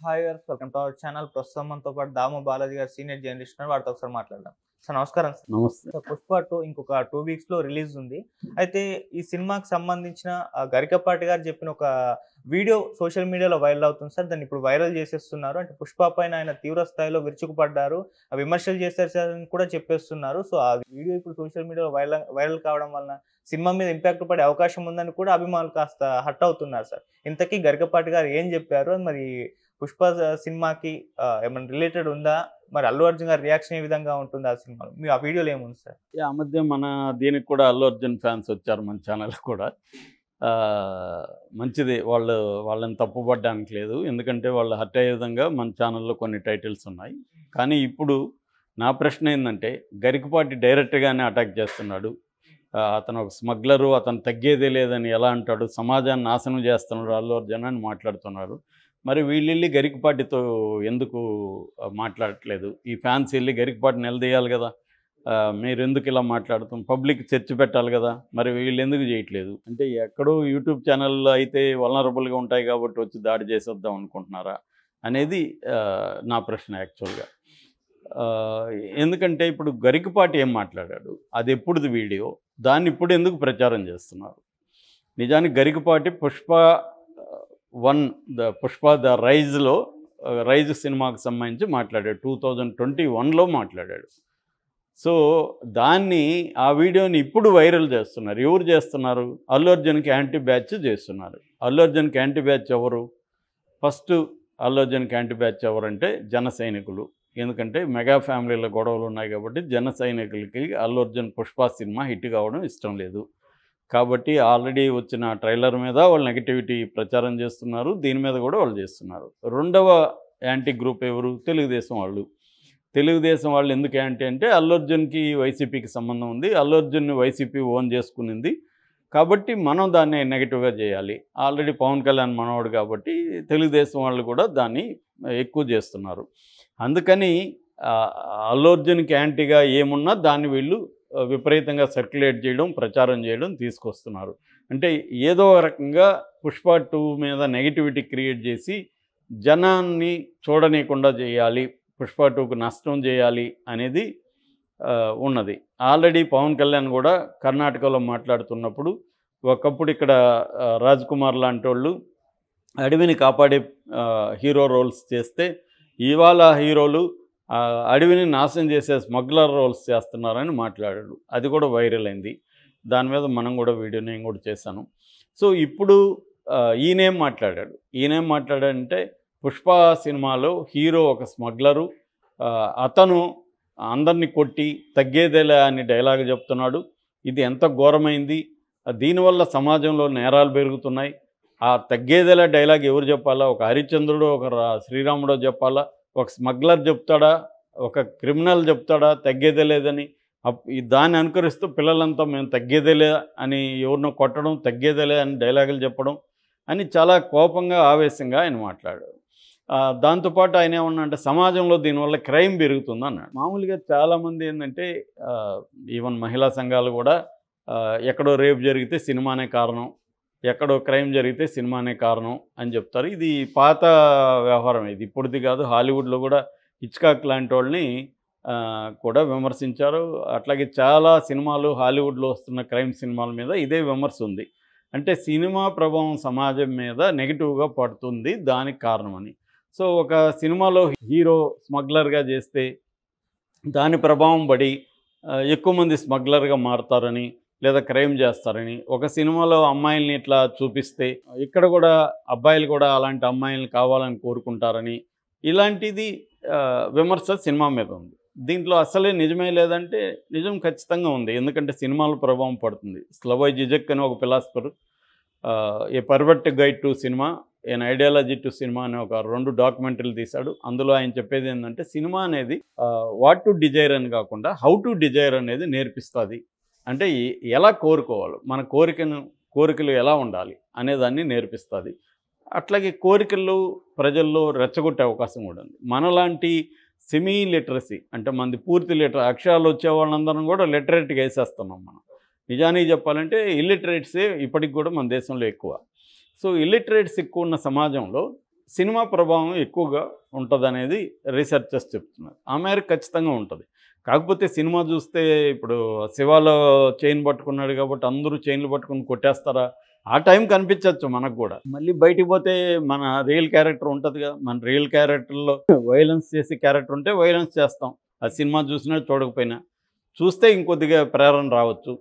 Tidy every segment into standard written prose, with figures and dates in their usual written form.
Hi గారు, welcome to our channel. ప్రస్తుతం మనతో పాటు దాము బాలాజీ గారు సీనియర్ జర్నలిస్ట్ ఉన్నారు. వారితో ఒకసారి మాట్లాడదాం. సార్ నమస్కారం సార్. నమస్తే. సార్ పుష్ప 2 ఇంకొక 2 వీక్స్‌లో రిలీజ్ ఉంది. అయితే ఈ సినిమాకి సంబంధించిన గరికపాటి గారు చెప్పిన ఒక వీడియో సోషల్ మీడియాలో వైరల్ అవుతుంది సార్. దాన్ని ఇప్పుడు వైరల్ చేసేస్తున్నారు. అంటే పుష్ప పైన ఆయన తీవ్ర స్థాయిలో విరుచుకుపడ్డారు. విమర్శలు చేశారు సార్ అని కూడా చెప్పేస్తున్నారు. సో ఆ వీడియో ఇప్పుడు సోషల్ మీడియాలో వైరల్ కావడం వలన సినిమా మీద ఇంపాక్ట్ పడే అవకాశం ఉందని కూడా అభిమానులు కాస్త హర్ట్ అవుతున్నారు సార్. ఇంతకీ గరికపాటి గారు ఏం చెప్పారు? మరి పుష్ప సినిమాకి ఏమైనా రిలేటెడ్ ఉందా? మరి అల్లు అర్జున్ గారి రియాక్షన్ ఏ విధంగా ఉంటుంది ఆ సినిమాలో? ఆ వీడియోలో ఏముంది సార్? ఆ మధ్య మన దీనికి కూడా అల్లు అర్జున్ ఫ్యాన్స్ వచ్చారు మన ఛానల్ కూడా. మంచిది, వాళ్ళని తప్పుపడడానికి లేదు. ఎందుకంటే వాళ్ళు హర్ట్ అయ్యే విధంగా మన ఛానల్లో కొన్ని టైటిల్స్ ఉన్నాయి. కానీ ఇప్పుడు నా ప్రశ్న ఏంటంటే, గరికపాటి డైరెక్ట్గానే అటాక్ చేస్తున్నాడు. అతను ఒక స్మగ్లరు, అతను తగ్గేదే లేదని ఎలా అంటాడు, సమాజాన్ని నాశనం చేస్తున్నాడు అల్లు అర్జున్ అని మాట్లాడుతున్నారు. మరి వీళ్ళెళ్ళి గరికపాటితో ఎందుకు మాట్లాడట్లేదు? ఈ ఫ్యాన్స్ వెళ్ళి గరికపాటిని నిలదీయాలి కదా. మీరు ఎందుకు ఇలా మాట్లాడుతాం, పబ్లిక్ చర్చ పెట్టాలి కదా. మరి వీళ్ళు ఎందుకు చేయట్లేదు? అంటే ఎక్కడో యూట్యూబ్ ఛానల్లో అయితే వల్నరబుల్గా ఉంటాయి కాబట్టి వచ్చి దాడి చేసేద్దాం అనుకుంటున్నారా అనేది నా ప్రశ్న యాక్చువల్గా. ఎందుకంటే ఇప్పుడు గరికపాటి ఏం మాట్లాడాడు, అది ఎప్పుడుది వీడియో, దాన్ని ఇప్పుడు ఎందుకు ప్రచారం చేస్తున్నారు? నిజానికి గరికపాటి పుష్ప 1 ద రైజ్లో రైజ్ సినిమాకి సంబంధించి మాట్లాడాడు. 2021లో మాట్లాడాడు. సో దాన్ని, ఆ వీడియోని ఇప్పుడు వైరల్ చేస్తున్నారు. ఎవరు చేస్తున్నారు? అల్లు అర్జున్కి యాంటీ బ్యాచ్ చేస్తున్నారు. అల్లు అర్జున్కి యాంటీ బ్యాచ్ ఎవరు? ఫస్ట్ అల్లు అర్జున్కి యాంటీ బ్యాచ్ ఎవరంటే జన సైనికులు. ఎందుకంటే మెగా ఫ్యామిలీలో గొడవలు ఉన్నాయి కాబట్టి జన సైనికులకి అల్లు అర్జున్ పుష్ప సినిమా హిట్ కావడం ఇష్టం లేదు. కాబట్టి ఆల్రెడీ వచ్చిన ట్రైలర్ మీద వాళ్ళు నెగిటివిటీ ప్రచారం చేస్తున్నారు. దీని మీద కూడా వాళ్ళు చేస్తున్నారు. రెండవ యాంటీ గ్రూప్ ఎవరు? తెలుగుదేశం వాళ్ళు. తెలుగుదేశం వాళ్ళు ఎందుకు యాంటీ అంటే, అల్లు అర్జున్కి వైసీపీకి సంబంధం ఉంది, అల్లు అర్జున్ని వైసీపీ ఓన్ చేసుకునింది కాబట్టి మనం దాన్ని నెగిటివ్గా చేయాలి. ఆల్రెడీ పవన్ కళ్యాణ్ మనవాడు కాబట్టి తెలుగుదేశం వాళ్ళు కూడా దాన్ని ఎక్కువ చేస్తున్నారు. అందుకని అల్లు అర్జున్కి యాంటీగా ఏమున్నా దాన్ని వీళ్ళు విపరీతంగా సర్క్యులేట్ చేయడం, ప్రచారం చేయడం తీసుకొస్తున్నారు. అంటే ఏదో రకంగా పుష్ప 2 మీద నెగిటివిటీ క్రియేట్ చేసి జనాన్ని చూడనీయకుండా చేయాలి, పుష్ప 2కు నష్టం చేయాలి అనేది ఉన్నది. ఆల్రెడీ పవన్ కళ్యాణ్ కూడా కర్ణాటకలో మాట్లాడుతున్నప్పుడు, ఒకప్పుడు ఇక్కడ రాజ్ కుమార్ లాంటి వాళ్ళు అడవిని కాపాడే హీరో రోల్స్ చేస్తే, ఇవాళ హీరోలు అడవిని నాశనం చేసే స్మగ్లర్ రోల్స్ చేస్తున్నారని మాట్లాడాడు. అది కూడా వైరల్ అయింది. దాని మీద మనం కూడా వీడియో నేను కూడా చేశాను. సో ఇప్పుడు ఈయనేం మాట్లాడాడంటే, పుష్ప సినిమాలో హీరో ఒక స్మగ్లరు, అతను అందరినీ కొట్టి తగ్గేదేలే అని డైలాగ్ చెప్తున్నాడు. ఇది ఎంత ఘోరమైంది, దీనివల్ల సమాజంలో నేరాలు పెరుగుతున్నాయి. ఆ తగ్గేదేలే డైలాగ్ ఎవరు చెప్పాలా? ఒక హరిశ్చంద్రుడో, ఒక శ్రీరాముడో చెప్పాలా? ఒక స్మగ్లర్ చెప్తాడా? ఒక క్రిమినల్ చెప్తాడా తగ్గేదే లేదని? దాన్ని అనుకరిస్తూ పిల్లలంతా మేము తగ్గేదేలే అని ఎవరినో కొట్టడం, తగ్గేదేలే అని డైలాగులు చెప్పడం అని చాలా కోపంగా, ఆవేశంగా ఆయన మాట్లాడాడు. దాంతోపాటు ఆయన ఏమన్నా అంటే, సమాజంలో దీనివల్ల క్రైమ్ పెరుగుతుంది అన్నాడు. మామూలుగా చాలామంది ఏంటంటే, ఈవెన్ మహిళా సంఘాలు కూడా ఎక్కడో రేపు జరిగితే సినిమానే కారణం, ఎక్కడో క్రైమ్ జరిగితే సినిమానే కారణం అని చెప్తారు. ఇది పాత వ్యవహారం, ఇది ఇప్పుడుది కాదు. హాలీవుడ్లో కూడా హిచ్కాక్ లాంటి వాళ్ళని కూడా విమర్శించారు. అట్లాగే చాలా సినిమాలు హాలీవుడ్లో వస్తున్న క్రైమ్ సినిమాల మీద ఇదే విమర్శ ఉంది. అంటే సినిమా ప్రభావం సమాజం మీద నెగిటివ్గా పడుతుంది, దానికి కారణమని. సో ఒక సినిమాలో హీరో స్మగ్లర్గా చేస్తే దాని ప్రభావం పడి ఎక్కువ మంది స్మగ్లర్గా మారుతారని, లేదా క్రైమ్ చేస్తారని, ఒక సినిమాలో అమ్మాయిల్ని ఇట్లా చూపిస్తే ఇక్కడ కూడా అబ్బాయిలు కూడా అలాంటి అమ్మాయిల్ని కావాలని కోరుకుంటారని, ఇలాంటిది విమర్శ సినిమా మీద ఉంది. దీంట్లో అసలే నిజమే లేదంటే నిజం ఖచ్చితంగా ఉంది. ఎందుకంటే సినిమాల ప్రభావం పడుతుంది. స్లవోయ్ జిజెక్ అని ఒక philosopher a perfect guide to cinema, an ideology to cinema అనే ఒక 2 డాక్యుమెంటరీలు తీశాడు. అందులో ఆయన చెప్పేది ఏంటంటే, సినిమా అనేది వాట్ టు డిజైర్ అని కాకుండా హౌ టు డిజైర్ అనేది నేర్పిస్తుంది. అంటే ఎలా కోరుకోవాలి, మన కోరికలు ఎలా ఉండాలి అనేదాన్ని నేర్పిస్తుంది. అట్లాగే కోరికలు ప్రజల్లో రెచ్చగొట్టే అవకాశం కూడా ఉంది. మనలాంటి సెమీ లిటరసీ అంటే మనది పూర్తి అక్షరాలు వచ్చే వాళ్ళందరం కూడా లిటరేట్గా వేసేస్తున్నాం మనం. నిజానికి చెప్పాలంటే ఇల్లిటరేట్సే ఇప్పటికి కూడా మన దేశంలో ఎక్కువ. సో ఇల్లిటరేట్స్ ఎక్కువ ఉన్న సమాజంలో సినిమా ప్రభావం ఎక్కువగా ఉంటుందనేది రీసెర్చర్స్ చెప్తున్నారు. ఆ మేరకు ఖచ్చితంగా ఉంటుంది. కాకపోతే సినిమా చూస్తే ఇప్పుడు శివాలో చైన్ పట్టుకున్నాడు కాబట్టి అందరూ చైన్లు పట్టుకుని కొట్టేస్తారా? ఆ టైం కనిపించవచ్చు మనకు కూడా. మళ్ళీ బయటికి పోతే మన రియల్ క్యారెక్టర్ ఉంటుంది కదా, మన రియల్ క్యారెక్టర్లో వైలెన్స్ చేసే క్యారెక్టర్ ఉంటే వైలెన్స్ చేస్తాం. ఆ సినిమా చూసినా చూడకపోయినా. చూస్తే ఇంకొద్దిగా ప్రేరణ రావచ్చు.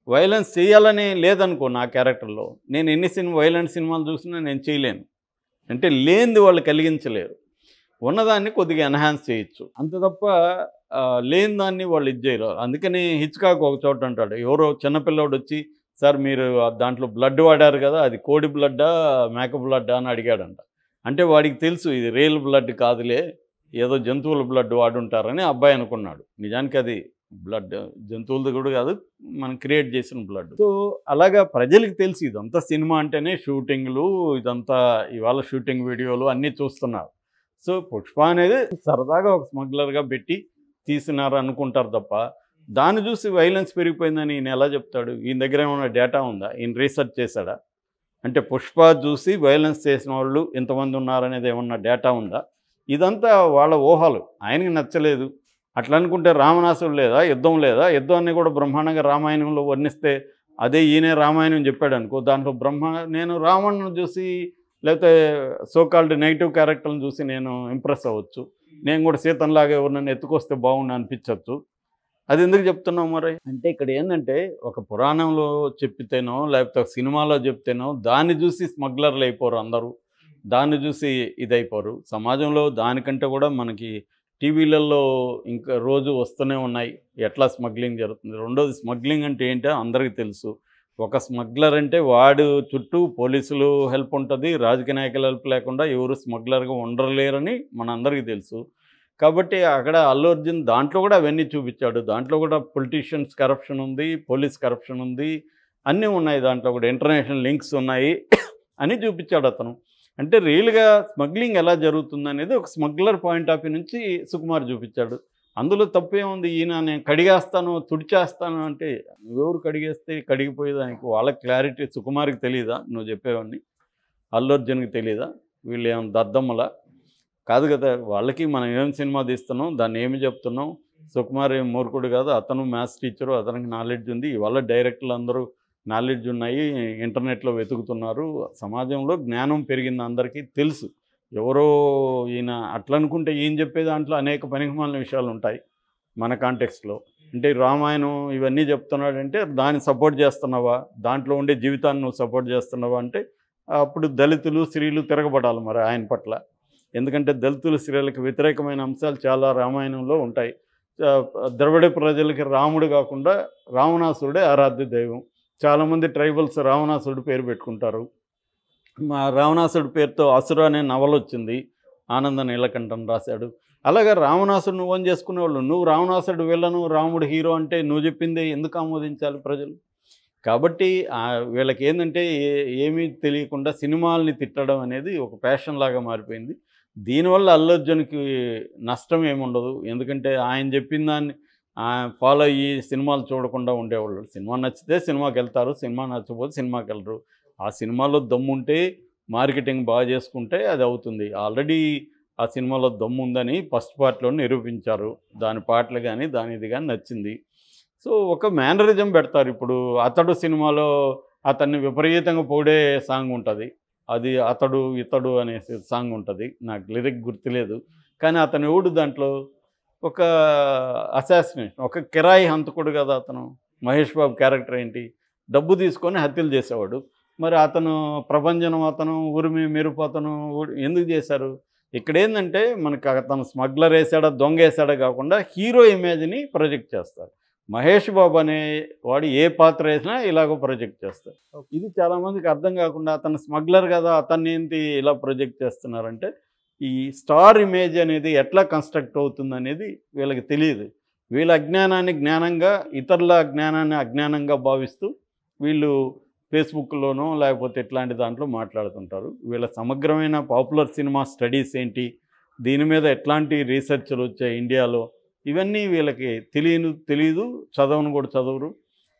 వైలెన్స్ చేయాలని లేదనుకో నా క్యారెక్టర్లో, నేను ఎన్ని వైలెంట్ సినిమాలు చూసినా నేను చేయలేను. అంటే లేనిది వాళ్ళు కలిగించలేరు. ఉన్నదాన్ని కొద్దిగా ఎన్హాన్స్ చేయొచ్చు. అంత తప్ప లేని దాన్ని వాళ్ళు ఇది చేయరు. అందుకని హిచ్కాక్ ఒక చోట అంటాడు, ఎవరో చిన్నపిల్లోడు వచ్చి, సార్ మీరు దాంట్లో బ్లడ్ వాడారు కదా, అది కోడి బ్లడ్డా మేక బ్లడ్డా అని అడిగాడంట. అంటే వాడికి తెలుసు ఇది రియల్ బ్లడ్ కాదులే, ఏదో జంతువుల బ్లడ్ వాడుంటారని అబ్బాయి అనుకున్నాడు. నిజానికి అది బ్లడ్ జంతువులది కూడా కాదు, మనం క్రియేట్ చేసిన బ్లడ్. సో అలాగా ప్రజలకు తెలిసి ఇదంతా సినిమా అంటేనే షూటింగ్లు, ఇదంతా ఇవాళ షూటింగ్ వీడియోలు అన్నీ చూస్తున్నారు. సో పుష్ప అనేది సరదాగా ఒక స్మగ్లర్గా పెట్టి తీసినారు అనుకుంటారు తప్ప, దాన్ని చూసి వైలెన్స్ పెరిగిపోయిందని ఈయన ఎలా చెప్తాడు? ఈయన దగ్గర ఏమైనా డేటా ఉందా? ఈయన రీసెర్చ్ చేశాడా? అంటే పుష్ప చూసి వైలెన్స్ చేసిన వాళ్ళు ఎంతమంది ఉన్నారనేది ఏమన్నా డేటా ఉందా? ఇదంతా వాళ్ళ ఊహలు. ఆయనకి నచ్చలేదు. అట్లా అనుకుంటే రావణాసుడు లేదా, యుద్ధం లేదా? యుద్ధాన్ని కూడా బ్రహ్మాండంగా రామాయణంలో వర్ణిస్తే అదే ఈయనే రామాయణం చెప్పాడు అనుకో, దాంట్లో నేను రావణ్ను చూసి లేకపోతే సోకాల్డ్ నెగిటివ్ క్యారెక్టర్ని చూసి నేను ఇంప్రెస్ అవ్వచ్చు. నేను కూడా సీతంలాగా ఎవరినైనా ఎత్తుకొస్తే బాగుండు అనిపించవచ్చు. అది ఎందుకు చెప్తున్నావు మరి? అంటే ఇక్కడ ఏంటంటే ఒక పురాణంలో చెప్పితేనో లేకపోతే ఒక సినిమాలో చెప్తేనో దాన్ని చూసి స్మగ్లర్లు అయిపోరు అందరూ. దాన్ని చూసి ఇదైపోరు. సమాజంలో దానికంటే కూడా మనకి టీవీలలో ఇంకా రోజు వస్తూనే ఉన్నాయి ఎట్లా స్మగ్లింగ్ జరుగుతుంది. రెండోది స్మగ్లింగ్ అంటే ఏంటో అందరికీ తెలుసు. ఒక స్మగ్లర్ అంటే వాడు చుట్టూ పోలీసులు హెల్ప్ ఉంటుంది, రాజకీయ నాయకుల హెల్ప్ లేకుండా ఎవరు స్మగ్లర్గా ఉండలేరని మనందరికీ తెలుసు. కాబట్టి అక్కడ అల్లు అర్జున్ దాంట్లో కూడా అవన్నీ చూపించాడు. దాంట్లో కూడా పొలిటీషియన్స్ కరప్షన్ ఉంది, పోలీస్ కరప్షన్ ఉంది, అన్నీ ఉన్నాయి. దాంట్లో కూడా ఇంటర్నేషనల్ లింక్స్ ఉన్నాయి అని చూపించాడు అతను. అంటే రియల్గా స్మగ్లింగ్ ఎలా జరుగుతుంది అనేది ఒక స్మగ్లర్ పాయింట్ ఆఫ్ వ్యూ నుంచి సుకుమార్ చూపించాడు. అందులో తప్పేముంది? ఈయన నేను కడిగేస్తాను, తుడిచేస్తాను అంటే నువ్వెవరు కడిగేస్తే కడిగిపోయేదానికి? వాళ్ళకి క్లారిటీ సుకుమార్కి తెలియదా నువ్వు చెప్పేవన్నీ? అల్లు అర్జున్కి తెలియదా? వీళ్ళు ఏమైనా దద్దమ్మలా? కాదు కదా. వాళ్ళకి మనం ఏం సినిమా తీస్తున్నాం, దాన్ని ఏమి చెప్తున్నాం. సుకుమార్ ఏం మూర్ఖుడు కాదు, అతను మ్యాథ్స్ టీచరు, అతనికి నాలెడ్జ్ ఉంది. ఇవాళ డైరెక్టర్లు అందరూ నాలెడ్జ్ ఉన్నాయి, ఇంటర్నెట్లో వెతుకుతున్నారు. సమాజంలో జ్ఞానం పెరిగింది, అందరికీ తెలుసు. ఎవరో ఈయన అట్లా అనుకుంటే ఈయన చెప్పే దాంట్లో అనేక పనికిమాలిన విషయాలు ఉంటాయి మన కాంటెక్స్ట్లో. అంటే రామాయణం ఇవన్నీ చెప్తున్నాడంటే దాన్ని సపోర్ట్ చేస్తున్నావా? దాంట్లో ఉండే జీవితాన్ని నువ్వు సపోర్ట్ చేస్తున్నావా అంటే అప్పుడు దళితులు స్త్రీలు తిరగబడాలి మరి ఆయన పట్ల. ఎందుకంటే దళితులు స్త్రీలకు వ్యతిరేకమైన అంశాలు చాలా రామాయణంలో ఉంటాయి. ద్రవిడ ప్రజలకి రాముడు కాకుండా రావణాసురుడే ఆరాధ్య దైవం. చాలామంది ట్రైబల్స్ రావణాసురుడు పేరు పెట్టుకుంటారు. మా రావణాసుడి పేరుతో అసుర అనే నవల వచ్చింది, ఆనంద నీలకంఠన్ రాశాడు. అలాగే రావణాసుడిని ఓన్ చేసుకునేవాళ్ళు. నువ్వు రావణాసుడు విలను, రాముడు హీరో అంటే నువ్వు చెప్పిందే ఎందుకు ఆమోదించాలి ప్రజలు? కాబట్టి వీళ్ళకి ఏంటంటే ఏమీ తెలియకుండా సినిమాల్ని తిట్టడం అనేది ఒక ప్యాషన్ లాగా మారిపోయింది. దీనివల్ల అల్లు అర్జున్కి నష్టం ఏముండదు. ఎందుకంటే ఆయన చెప్పిన దాన్ని ఫాలో అయ్యి సినిమాలు చూడకుండా ఉండేవాళ్ళు. సినిమా నచ్చితే సినిమాకి వెళ్తారు, సినిమా నచ్చకపోతే సినిమాకి వెళ్ళరు. ఆ సినిమాలో దమ్ముంటే మార్కెటింగ్ బాగా చేసుకుంటే అది అవుతుంది. ఆల్రెడీ ఆ సినిమాలో దమ్ము ఉందని ఫస్ట్ పార్ట్లో నిరూపించారు. దాని పాటలు కానీ దాని ఇది కానీ నచ్చింది. సో ఒక మేనరిజం పెడతారు. ఇప్పుడు అతడు సినిమాలో అతన్ని విపరీతంగా పొగిడే సాంగ్ ఉంటుంది. అది అతడు ఇతడు అనే సాంగ్ ఉంటుంది. నాకు లిరిక్ గుర్తులేదు. కానీ అతను ఎవడు దాంట్లో ఒక అసాసినేషన్, ఒక కిరాయి హంతకుడు కదా అతను. మహేష్ బాబు క్యారెక్టర్ ఏంటి? డబ్బు తీసుకొని హత్యలు చేసేవాడు. మరి అతను ప్రభంజనం, అతను ఉరిమి మెరుపు అతను ఎందుకు చేశారు? ఇక్కడ ఏంటంటే మనకు అతను స్మగ్లర్ వేసాడా, దొంగ వేసాడా కాకుండా హీరో ఇమేజ్ని ప్రొజెక్ట్ చేస్తారు. మహేష్ బాబు అనే వాడు ఏ పాత్ర వేసినా ఇలాగో ప్రొజెక్ట్ చేస్తారు. ఇది చాలామందికి అర్థం కాకుండా అతను స్మగ్లర్ కదా, అతన్ని ఏంటి ఇలా ప్రొజెక్ట్ చేస్తున్నారంటే ఈ స్టార్ ఇమేజ్ అనేది ఎట్లా కన్స్ట్రక్ట్ అవుతుంది అనేది వీళ్ళకి తెలియదు. వీళ్ళ అజ్ఞానాన్ని జ్ఞానంగా, ఇతరుల అజ్ఞానాన్ని అజ్ఞానంగా భావిస్తూ వీళ్ళు ఫేస్బుక్లోనో లేకపోతే ఇట్లాంటి దాంట్లో మాట్లాడుతుంటారు. వీళ్ళ సమగ్రమైన పాపులర్ సినిమా స్టడీస్ ఏంటి, దీని మీద ఎట్లాంటి రీసెర్చ్లు వచ్చాయి ఇండియాలో, ఇవన్నీ వీళ్ళకి తెలియదు, చదవను కూడా చదవరు.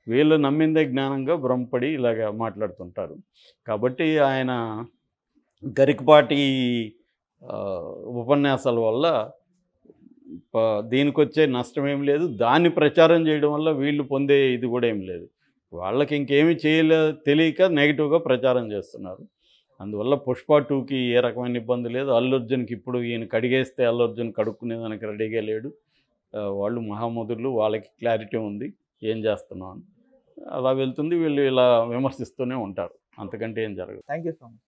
వీళ్ళు నమ్మిందే జ్ఞానంగా భ్రమపడి ఇలాగ మాట్లాడుతుంటారు. కాబట్టి ఆయన గరికపాటి ఉపన్యాసాల వల్ల దీనికి వచ్చే నష్టం ఏం లేదు, దాన్ని ప్రచారం చేయడం వల్ల వీళ్ళు పొందే ఇది కూడా ఏం లేదు. వాళ్ళకి ఇంకేమీ తెలియక నెగిటివ్గా ప్రచారం చేస్తున్నారు. అందువల్ల పుష్ప 2కి ఏ రకమైన ఇబ్బంది లేదు. అల్లు అర్జున్కి ఇప్పుడు ఈయన కడిగేస్తే అల్లు అర్జున్ కడుక్కునేదానికి రెడీగా లేడు. వాళ్ళు మహామధులు, వాళ్ళకి క్లారిటీ ఉంది ఏం చేస్తున్నాం అని. అలా వెళ్తుంది, వీళ్ళు ఇలా విమర్శిస్తూనే ఉంటారు, అంతకంటే ఏం జరగదు. Thank you so much.